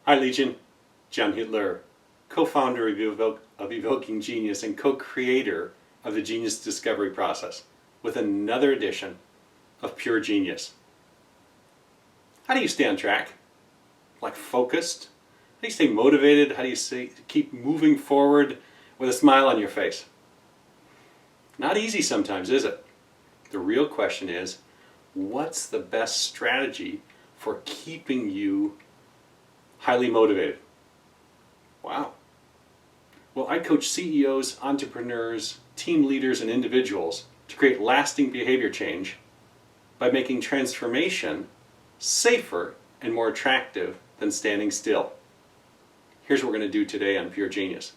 Hi Legion, John Hitler, co-founder of Evoking Genius and co-creator of the Genius Discovery Process with another edition of Pure Genius. How do you stay on track? Like focused? How do you stay motivated? How do you keep moving forward with a smile on your face? Not easy sometimes, is it? The real question is, what's the best strategy for keeping you highly motivated? Wow. Well, I coach CEOs, entrepreneurs, team leaders, and individuals to create lasting behavior change by making transformation safer and more attractive than standing still. Here's what we're going to do today on Pure Genius.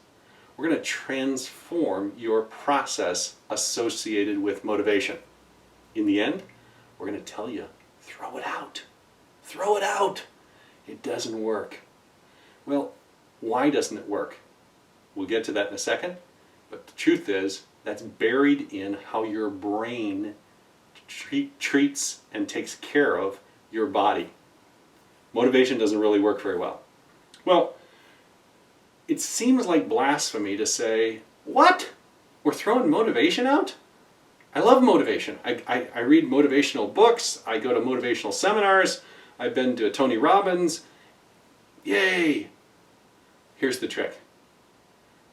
We're going to transform your process associated with motivation. In the end, we're going to tell you, throw it out. Throw it out. It doesn't work. Well, why doesn't it work? We'll get to that in a second, but the truth is that's buried in how your brain treats and takes care of your body. Motivation doesn't really work very well. Well, it seems like blasphemy to say, what? We're throwing motivation out? I love motivation. I read motivational books. I go to motivational seminars. I've been to Tony Robbins. Yay! Here's the trick.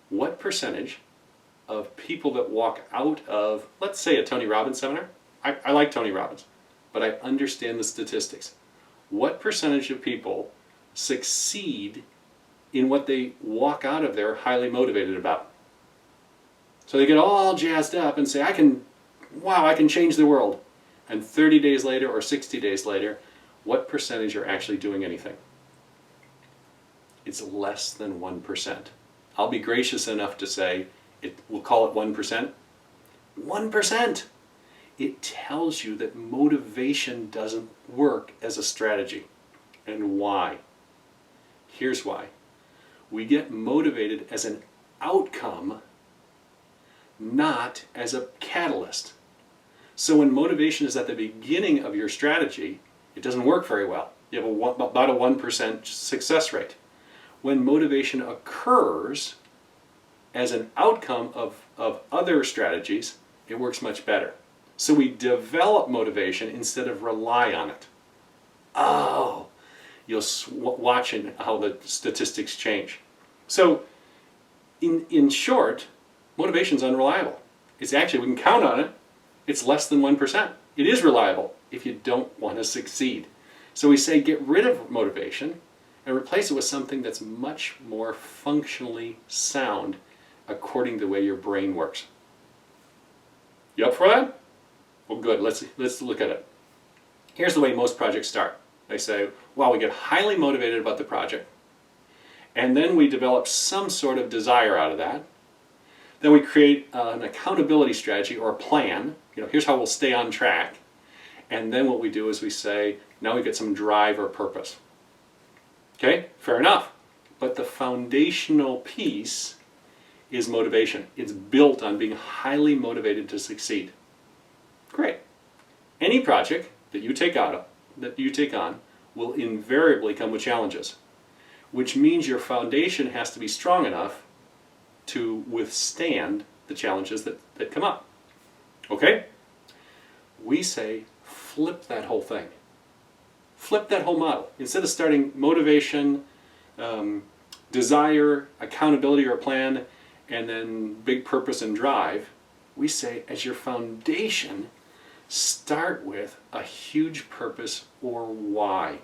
What percentage of people that walk out of, let's say, a Tony Robbins seminar, I like Tony Robbins, but I understand the statistics. What percentage of people succeed in what they walk out of there highly motivated about? So they get all jazzed up and say, I can change the world. And 30 days later or 60 days later, what percentage are actually doing anything? It's less than 1%. I'll be gracious enough to say, we'll call it 1%. 1%! It tells you that motivation doesn't work as a strategy. And why? Here's why. We get motivated as an outcome, not as a catalyst. So when motivation is at the beginning of your strategy, it doesn't work very well. You have about a 1% success rate. When motivation occurs as an outcome of other strategies, it works much better. So we develop motivation instead of rely on it. Oh, you'll watch how the statistics change. So in short, motivation is unreliable. It's actually, we can count on it, it's less than 1%. It is reliable if you don't want to succeed. So we say get rid of motivation and replace it with something that's much more functionally sound according to the way your brain works. You up for that? Well, good. Let's look at it. Here's the way most projects start. They say, well, we get highly motivated about the project, and then we develop some sort of desire out of that. Then we create an accountability strategy or a plan. Here's how we'll stay on track. And then what we do is we say, now we get some drive or purpose. Okay, fair enough. But the foundational piece is motivation. It's built on being highly motivated to succeed. Great. Any project that you take on will invariably come with challenges, which means your foundation has to be strong enough to withstand the challenges that come up. Okay? We say flip that whole thing. Flip that whole model. Instead of starting motivation, desire, accountability or plan, and then big purpose and drive, we say as your foundation, start with a huge purpose or why.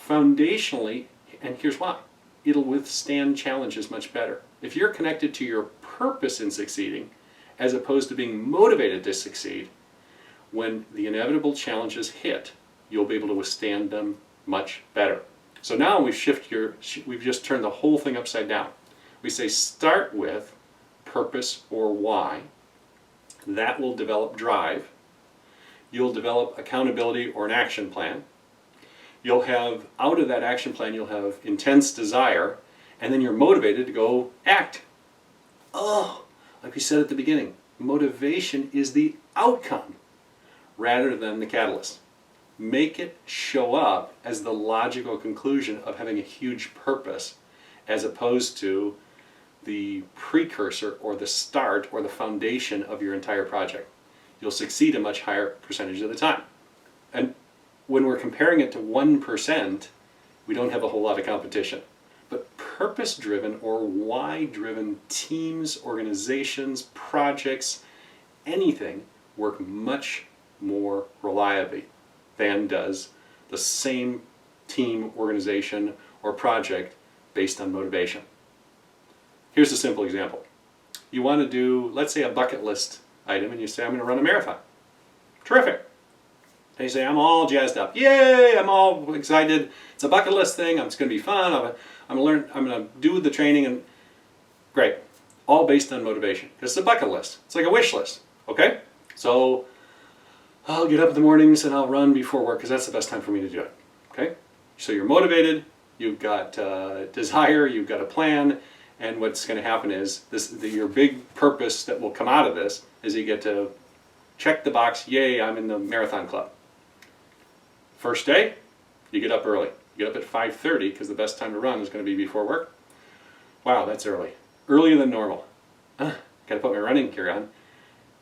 Foundationally, and here's why, it'll withstand challenges much better. If you're connected to your purpose in succeeding, as opposed to being motivated to succeed, when the inevitable challenges hit, you'll be able to withstand them much better. So now we've just turned the whole thing upside down. We say start with purpose or why. That will develop drive. You'll develop accountability or an action plan. You'll have, out of that action plan, you'll have intense desire, and then you're motivated to go act. Oh, like we said at the beginning, motivation is the outcome rather than the catalyst. Make it show up as the logical conclusion of having a huge purpose, as opposed to the precursor or the start or the foundation of your entire project. You'll succeed a much higher percentage of the time. And when we're comparing it to 1%, we don't have a whole lot of competition. But purpose-driven or why-driven teams, organizations, projects, anything work much more reliably than does the same team, organization, or project based on motivation. Here's a simple example. You want to do, let's say, a bucket list item, and you say, I'm going to run a marathon. Terrific. And you say, I'm all jazzed up. Yay, I'm all excited. It's a bucket list thing. It's going to be fun. I'm going to do the training, and great. All based on motivation. It's a bucket list. It's like a wish list. Okay? So I'll get up in the mornings and I'll run before work because that's the best time for me to do it. Okay? So you're motivated, you've got desire, you've got a plan, and what's going to happen is your big purpose that will come out of this is you get to check the box, yay, I'm in the marathon club. First day, you get up early. You get up at 5:30 because the best time to run is going to be before work. Wow, that's early. Earlier than normal. Got to put my running gear on.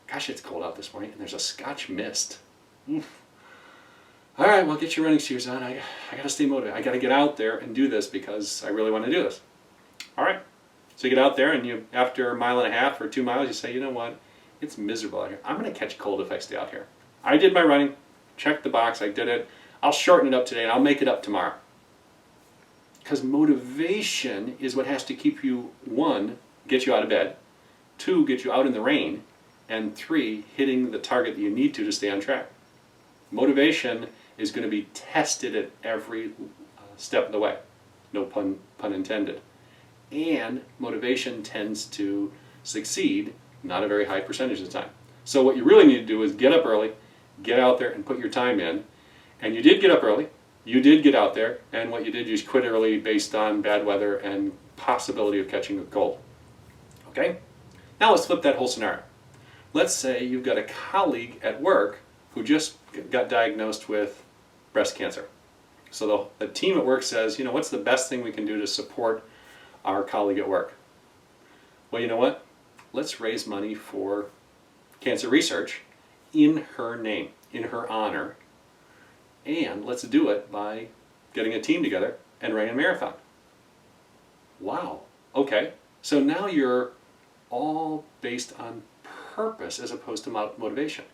Gosh, it's cold out this morning, and there's a Scotch mist. Oof. All right, well, get your running shoes on. I got to stay motivated. I got to get out there and do this because I really want to do this. All right. So you get out there, and you, after a mile and a half or 2 miles, you say, you know what? It's miserable out here. I'm going to catch a cold if I stay out here. I did my running, checked the box, I did it. I'll shorten it up today, and I'll make it up tomorrow. Because motivation is what has to keep you, 1, get you out of bed, 2, get you out in the rain, and 3, hitting the target that you need to stay on track. Motivation is going to be tested at every step of the way. No pun intended. And motivation tends to succeed not a very high percentage of the time. So what you really need to do is get up early, get out there and put your time in. And you did get up early, you did get out there, and what you did is quit early based on bad weather and possibility of catching a cold. Okay? Now let's flip that whole scenario. Let's say you've got a colleague at work who just got diagnosed with breast cancer. So the team at work says, you know, what's the best thing we can do to support our colleague at work? Well, you know what? Let's raise money for cancer research in her name, in her honor, and let's do it by getting a team together and running a marathon. Wow. Okay. So now you're all based on purpose as opposed to motivation.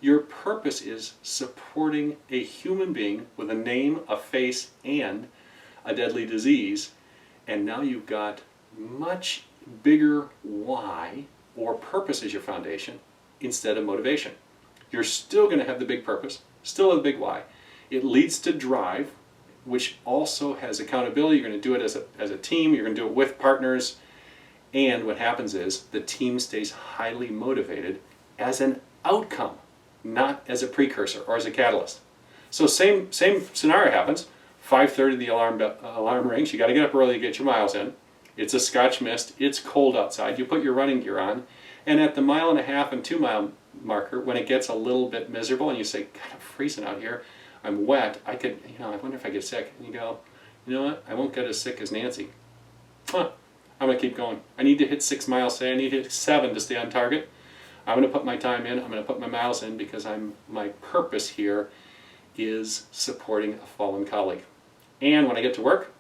Your purpose is supporting a human being with a name, a face, and a deadly disease, and now you've got much bigger why or purpose as your foundation instead of motivation. You're still going to have the big purpose, still have the big why. It leads to drive, which also has accountability. You're going to do it as a team, you're going to do it with partners, and what happens is the team stays highly motivated as an outcome, not as a precursor or as a catalyst. So same scenario happens. 5:30 the alarm rings. You got to get up early to get your miles in. It's a Scotch mist. It's cold outside. You put your running gear on, and at the 1.5 mile and 2 mile marker, when it gets a little bit miserable, and you say, "God, I'm freezing out here. I'm wet. I could, I wonder if I get sick." And you go, "You know what? I won't get as sick as Nancy. I'm gonna keep going. I need to hit 6 miles today. I need to hit 7 to stay on target. I'm going to put my time in, I'm going to put my miles in because my purpose here is supporting a fallen colleague." And when I get to work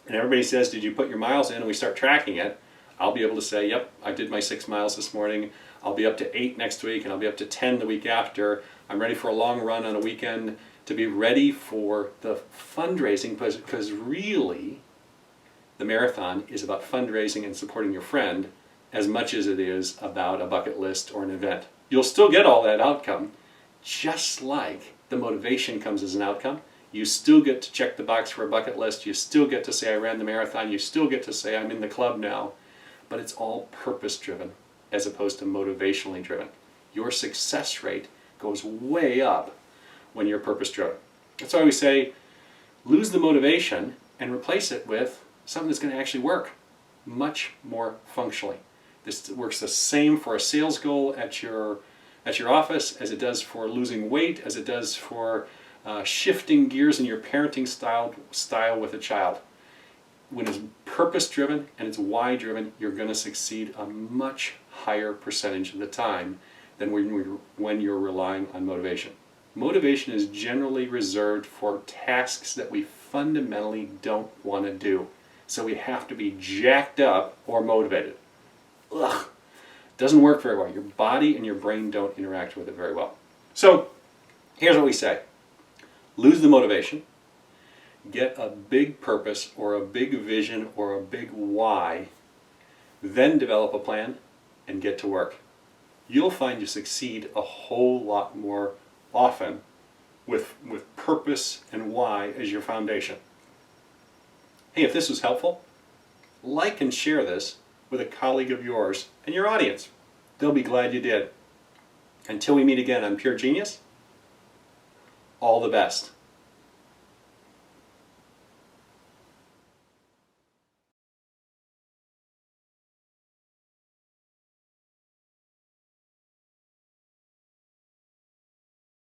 and everybody says, "Did you put your miles in?" and we start tracking it, I'll be able to say, "Yep, I did my 6 miles this morning. I'll be up to 8 next week, and I'll be up to 10 the week after. I'm ready for a long run on a weekend to be ready for the fundraising," because really the marathon is about fundraising and supporting your friend as much as it is about a bucket list or an event. You'll still get all that outcome, just like the motivation comes as an outcome. You still get to check the box for a bucket list. You still get to say, "I ran the marathon." You still get to say, "I'm in the club now." But it's all purpose-driven as opposed to motivationally driven. Your success rate goes way up when you're purpose-driven. That's why we say, lose the motivation and replace it with something that's going to actually work much more functionally. This works the same for a sales goal at your office as it does for losing weight, as it does for shifting gears in your parenting style with a child. When it's purpose-driven and it's why-driven, you're going to succeed a much higher percentage of the time than when you're relying on motivation. Motivation is generally reserved for tasks that we fundamentally don't want to do. So we have to be jacked up or motivated. Ugh. Doesn't work very well. Your body and your brain don't interact with it very well. So here's what we say. Lose the motivation. Get a big purpose or a big vision or a big why. Then develop a plan and get to work. You'll find you succeed a whole lot more often with purpose and why as your foundation. Hey, if this was helpful, like and share this with a colleague of yours and your audience. They'll be glad you did. Until we meet again on Pure Genius, all the best.